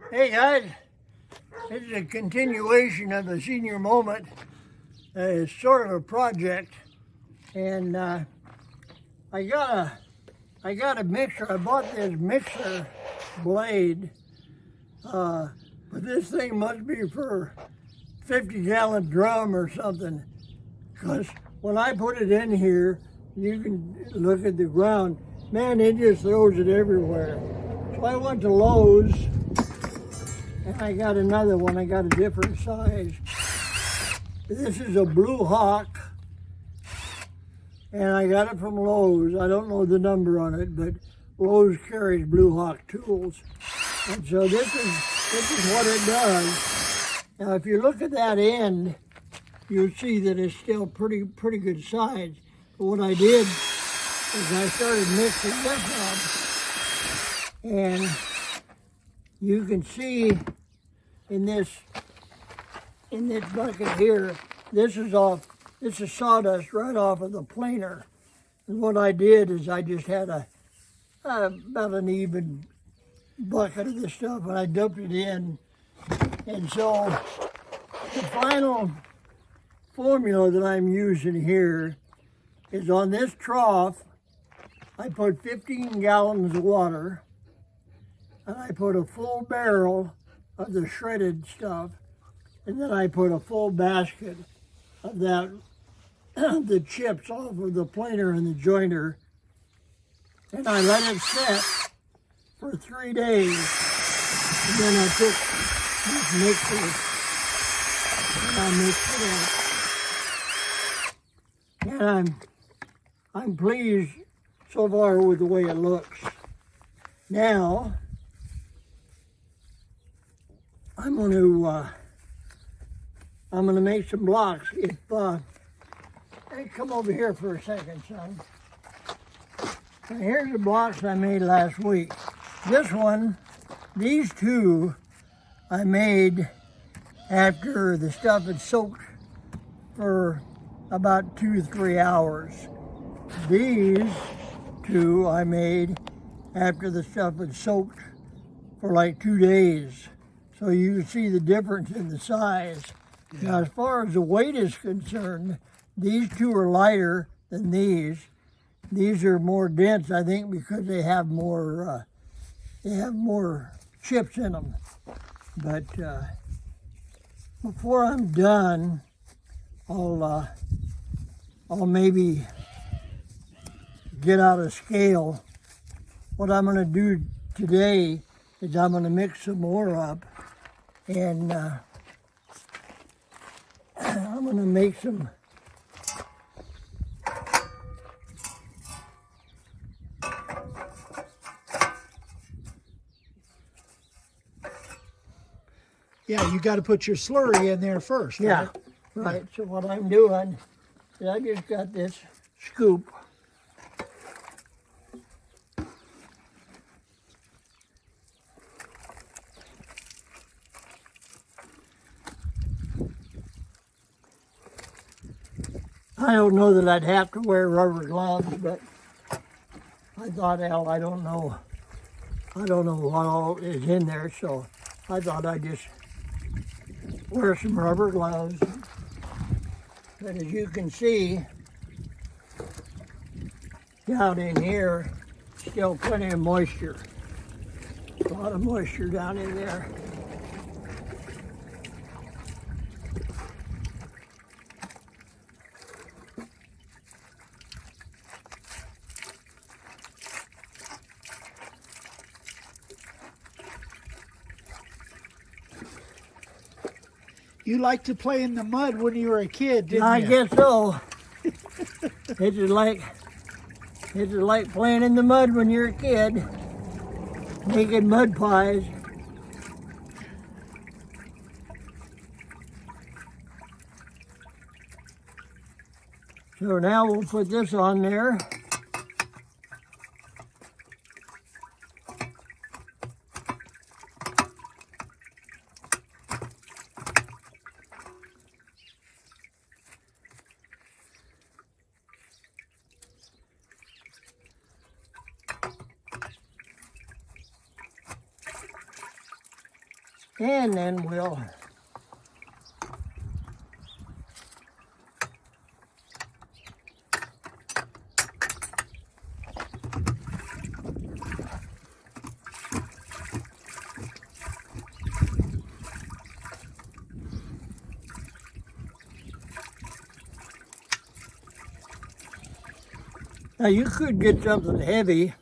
Hey guys, this is a continuation of the senior moment. It's sort of a project, and I got a mixer. I bought this mixer blade, but this thing must be for 50-gallon drum or something. Because when I put it in here, you can look at the ground. Man, it just throws it everywhere. So I went to Lowe's. And I got another one. I got a different size. This is a Blue Hawk, and I got it from Lowe's. I don't know the number on it, but Lowe's carries Blue Hawk tools. And so this is what it does. Now, if you look at that end, you'll see that it's still pretty good size. But what I did is I started mixing this up, and you can see in this bucket here, this is sawdust right off of the planer. And what I did is I just had about an even bucket of this stuff, and I dumped it in. And so the final formula that I'm using here is on this trough. I put 15 gallons of water, and I put a full barrel of the shredded stuff, and then I put a full basket of that, the chips off of the planer and the jointer, and I let it set for 3 days. And then I took this mixer and I mixed it up. And I'm pleased so far with the way it looks. Now, I'm gonna make some blocks. Hey, come over here for a second, son. Now here's the blocks I made last week. This one, these two, I made after the stuff had soaked for about 2-3 hours. These two I made after the stuff had soaked for like 2 days. So you can see the difference in the size. Yeah. Now, as far as the weight is concerned, these two are lighter than these. These are more dense, I think, because they have more chips in them. But before I'm done, I'll maybe get out a scale. What I'm going to do today is I'm going to mix some more up. And I'm going to make some Yeah, you got to put your slurry in there first. Yeah, right? Right. So what I'm doing is I just got this scoop. I don't know that I'd have to wear rubber gloves, but I thought, hell, I don't know what all is in there, so I thought I'd just wear some rubber gloves. But as you can see, down in here, still plenty of moisture. A lot of moisture down in there. You liked to play in the mud when you were a kid, didn't you? I guess so. It's like playing in the mud when you're a kid, making mud pies. So now we'll put this on there. And then we'll now you could get something heavy,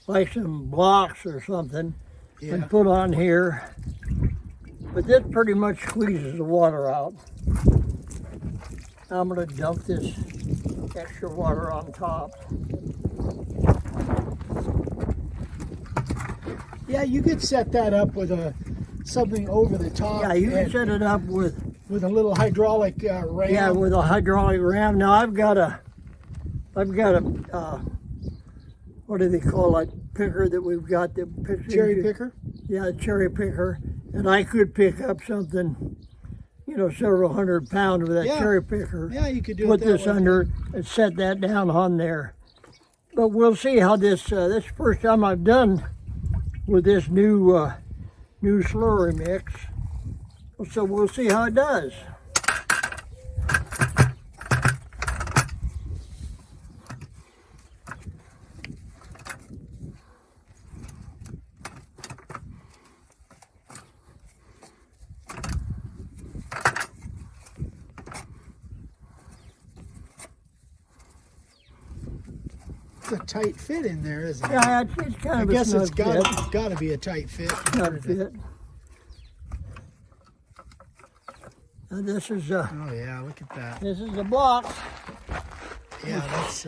like some blocks or something, and put on here, but this pretty much squeezes the water out. Now I'm going to dump this extra water on top. Yeah, you could set that up with something over the top. Yeah, you can set it up with a little hydraulic ram. Yeah, with a hydraulic ram. Now I've got a what do they call that picker that we've got that picks Cherry picker? Yeah, a cherry picker. And I could pick up something, you know, several hundred pounds with that cherry picker. Yeah, you could do put it that this way. under and set that down on there. But we'll see how this this is the first time I've done with this new slurry mix. So we'll see how it does. It's a tight fit in there, isn't it? Yeah, it's kind I of guess a it's snug fit. got to be a tight fit. Got to fit. And this is Oh yeah, look at that. this is a block. Yeah, that's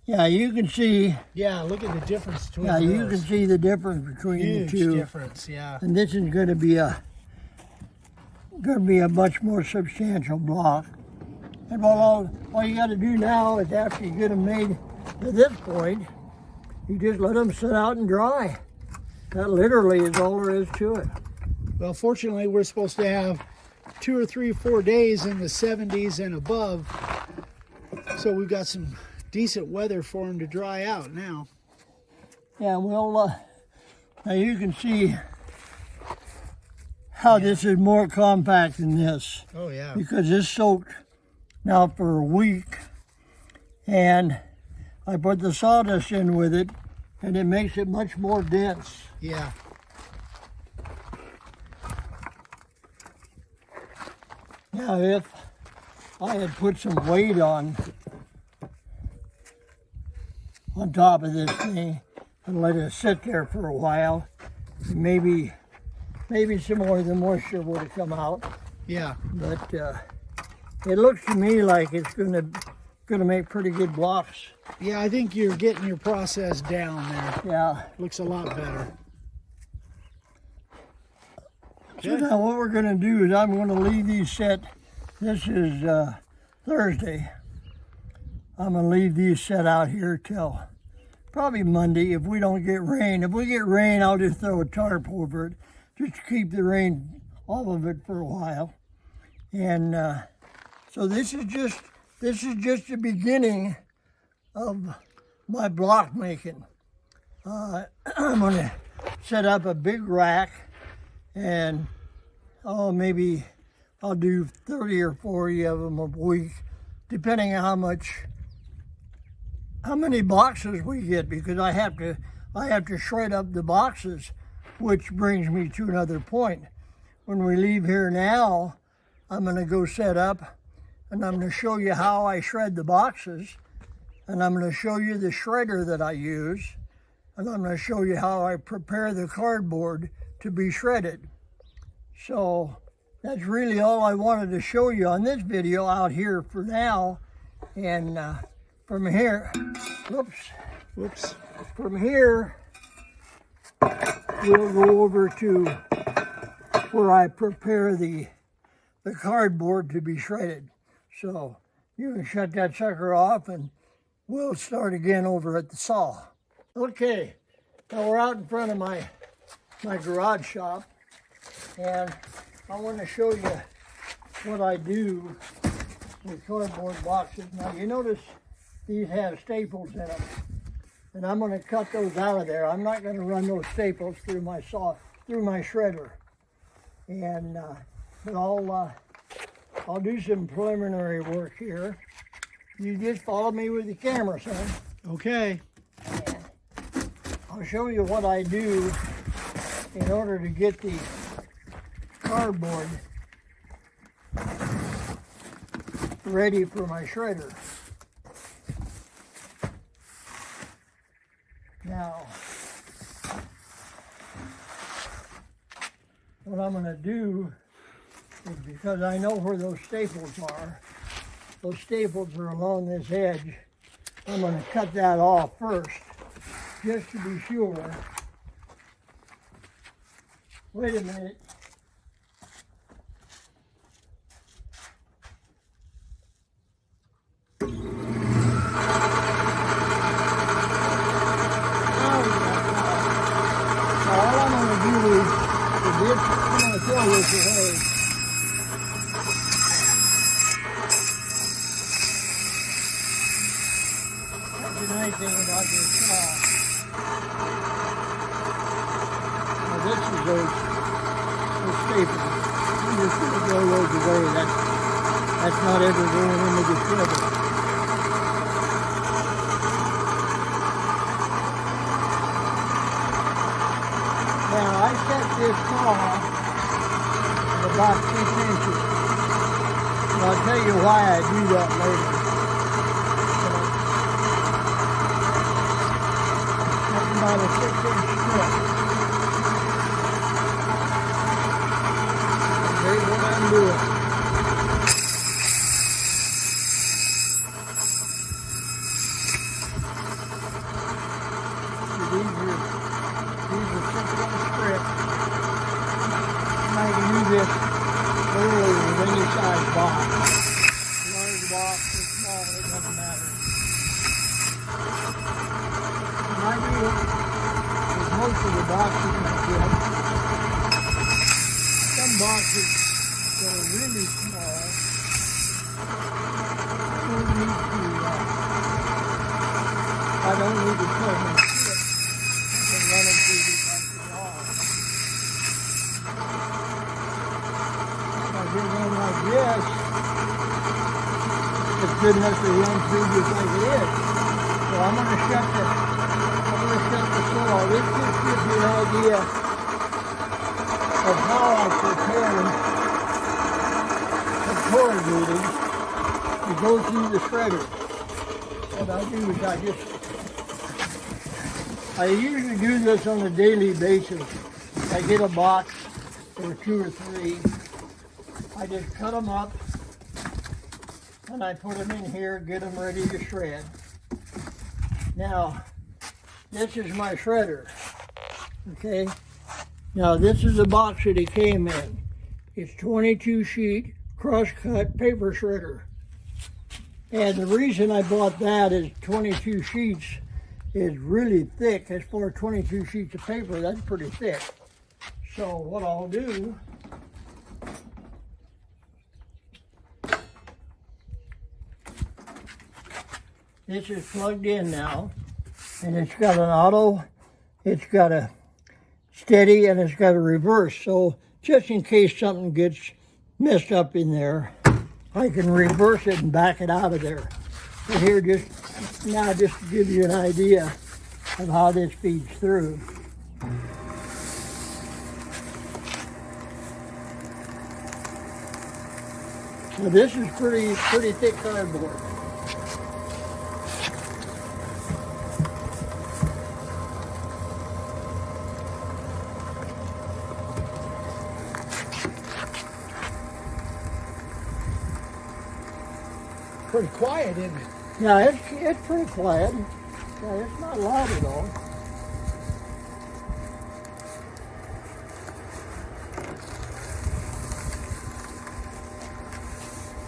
Yeah, you can see. yeah. Look at the difference between Yeah, you those. can see the difference between Huge the two. difference. Yeah. And this is going to be a much more substantial block. And all you got to do now is after you get them made to this point, you just let them sit out and dry. That literally is all there is to it. Well, fortunately, we're supposed to have 2 or 3 or 4 days in the 70s and above, so we've got some decent weather for them to dry out now. Yeah, well, now you can see how this is more compact than this. Oh yeah. Because it's soaked now for a week, and I put the sawdust in with it, and it makes it much more dense. Yeah. Now, if I had put some weight on top of this thing and let it sit there for a while, maybe some more of the moisture would have come out. Yeah. But it looks to me like it's gonna make pretty good blocks. Yeah, I think you're getting your process down there. Yeah. Looks a lot better. So now what we're gonna do is I'm gonna leave these set. This is Thursday. I'm gonna leave these set out here till probably Monday if we don't get rain. If we get rain, I'll just throw a tarp over it just to keep the rain off of it for a while. And so this is just the beginning of my block making. I'm gonna set up a big rack, and maybe I'll do 30 or 40 of them a week, depending on how many boxes we get, because I have to shred up the boxes, which brings me to another point. When we leave here now, I'm going to go set up, and I'm going to show you how I shred the boxes, and I'm going to show you the shredder that I use, and I'm going to show you how I prepare the cardboard to be shredded. So that's really all I wanted to show you on this video out here for now. And from here, whoops, from here, we'll go over to where I prepare the cardboard to be shredded. So you can shut that sucker off and we'll start again over at the saw. Okay, now we're out in front of my garage shop, and I want to show you what I do with cardboard boxes. Now you notice these have staples in them. and I'm going to cut those out of there. I'm not going to run those staples through my shredder. And but I'll do some preliminary work here. You just follow me with the camera, son. Okay. And I'll show you what I do in order to get the cardboard ready for my shredder. Now, what I'm going to do is, because I know where those staples are along this edge, I'm going to cut that off first, just to be sure. Wait a minute. I'm going to throw this away. That's the nice thing about this saw. Now this is those staples. I'm just going to throw those away. That's not ever going into the shredder. Now I set this saw at about 6 inches. And I'll tell you why I do that later. That's about a 6-inch strip. And here's what I'm doing. These are 6-inch strips. And I can do this literally with any size box. Large box or small, it doesn't matter. And I do it with most of the boxes I get. Some boxes that are really small I don't need to cut them. Running through these like they are. If I get one like this, it's good enough to run through just like it is. So I'm going to shut the saw. This just gives you an idea of how I prepare the corrugated to go through the shredder. What I do is I usually do this on a daily basis. I get a box or 2 or 3. I just cut them up and I put them in here, get them ready to shred. Now, this is my shredder, okay? Now, this is the box that it came in. It's 22 sheet cross-cut paper shredder. And the reason I bought that is 22 sheets is really thick. As for 22 sheets of paper, that's pretty thick. So what I'll do, this is plugged in now, and it's got an auto, it's got a steady, and it's got a reverse. So just in case something gets messed up in there, I can reverse it and back it out of there. So here, just to give you an idea of how this feeds through. So this is pretty thick cardboard. Pretty quiet, isn't it? Yeah, it's pretty quiet. Yeah, it's not loud at all.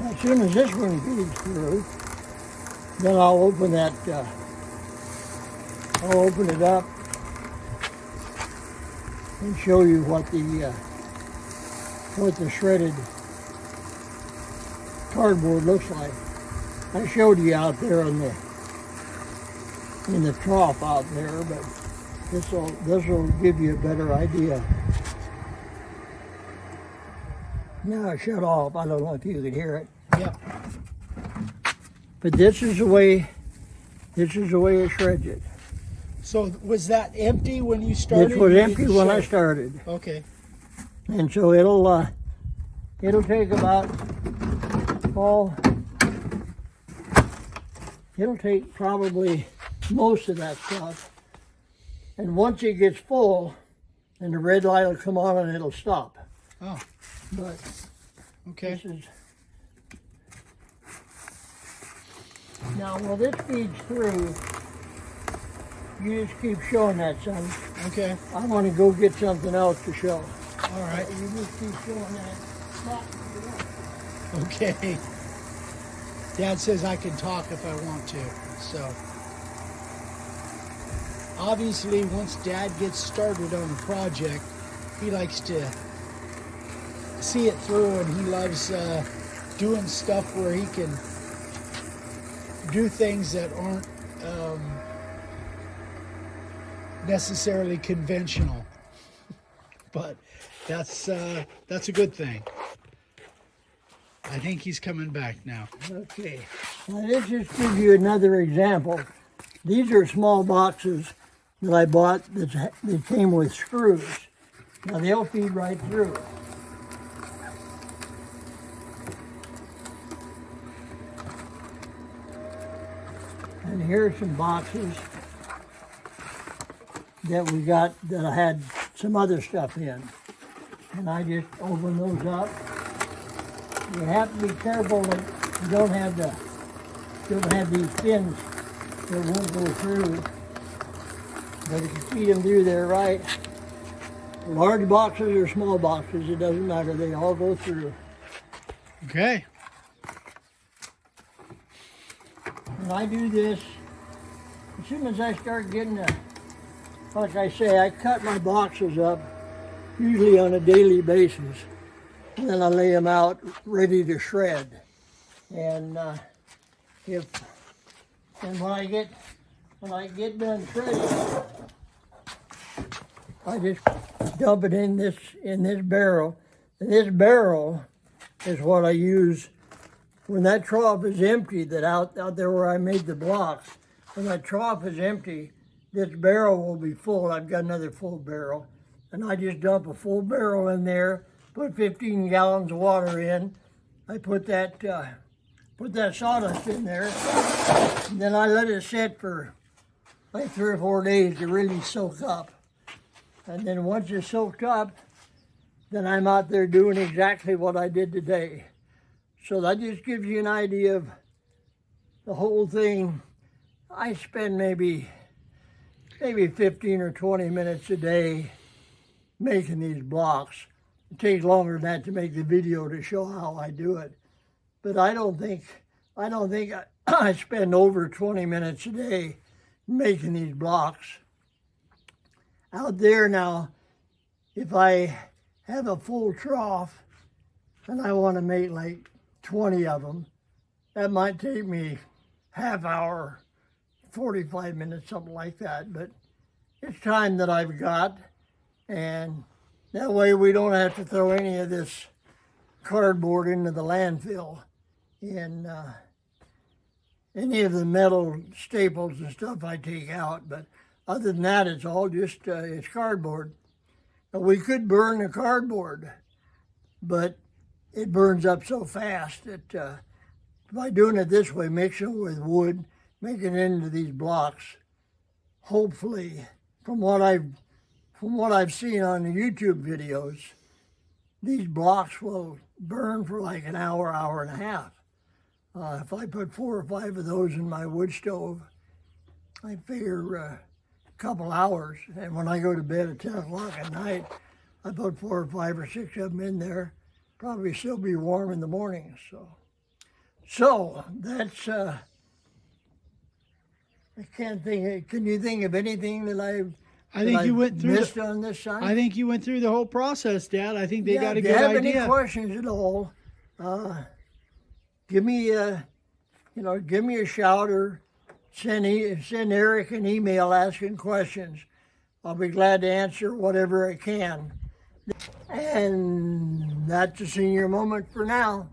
As soon as this one feeds through, then I'll open that. I'll open it up and show you what the shredded cardboard looks like. I showed you out there on in the trough out there, but this will give you a better idea. Now it shut off. I don't know if you could hear it. Yep. But this is the way it shreds it. So was that empty when you started? This was empty when I started. Okay. And so it'll take about, it'll take probably most of that stuff. And once it gets full, then the red light will come on and it'll stop. Oh. But okay. This is, now, while this feeds through, you just keep showing that, son. Okay. I want to go get something else to show. All right. You just keep showing that. Okay. Dad says I can talk if I want to. So, obviously, once Dad gets started on a project, he likes to see it through, and he loves doing stuff where he can do things that aren't necessarily conventional. But that's a good thing. I think he's coming back now. Okay. Now this just gives you another example. These are small boxes that I bought that came with screws. Now they'll feed right through. And here's some boxes that we got that I had some other stuff in. And I just open those up. You have to be careful that you don't have these fins that won't go through. But if you feed them through there right, large boxes or small boxes, it doesn't matter. They all go through. Okay. And I do this as soon as I start getting like I say, I cut my boxes up usually on a daily basis. And then I lay them out ready to shred. And when I get done shredding, I just dump it in this barrel. And this barrel is what I use when that trough is empty. That out there where I made the blocks, when that trough is empty, this barrel will be full. I've got another full barrel, and I just dump a full barrel in there. Put 15 gallons of water in. I put that sawdust in there. And then I let it sit for like 3 or 4 days to really soak up. And then once it's soaked up, then I'm out there doing exactly what I did today. So that just gives you an idea of the whole thing. I spend maybe 15 or 20 minutes a day making these blocks. It takes longer than that to make the video to show how I do it. But I don't think I spend over 20 minutes a day making these blocks. Out there now, if I have a full trough and I want to make like 20 of them, that might take me half hour, 45 minutes, something like that. But it's time that I've got, and that way we don't have to throw any of this cardboard into the landfill. And any of the metal staples and stuff I take out. But other than that, it's all just it's cardboard. Now, we could burn the cardboard, but it burns up so fast that by doing it this way, mixing it with wood, making it into these blocks, hopefully, from what I've seen on the YouTube videos, these blocks will burn for like an hour, hour and a half. If I put 4 or 5 of those in my wood stove, I figure a couple hours. And when I go to bed at 10 o'clock at night, I put 4 or 5 or 6 of them in there. Probably still be warm in the morning. So that's, I can't think, can you think of anything that I've you went through missed on this side? I think you went through the whole process, Dad. I think they got a good idea. If you idea. have any questions at all, give me a shout or send Eric an email asking questions. I'll be glad to answer whatever I can. And that's a senior moment for now.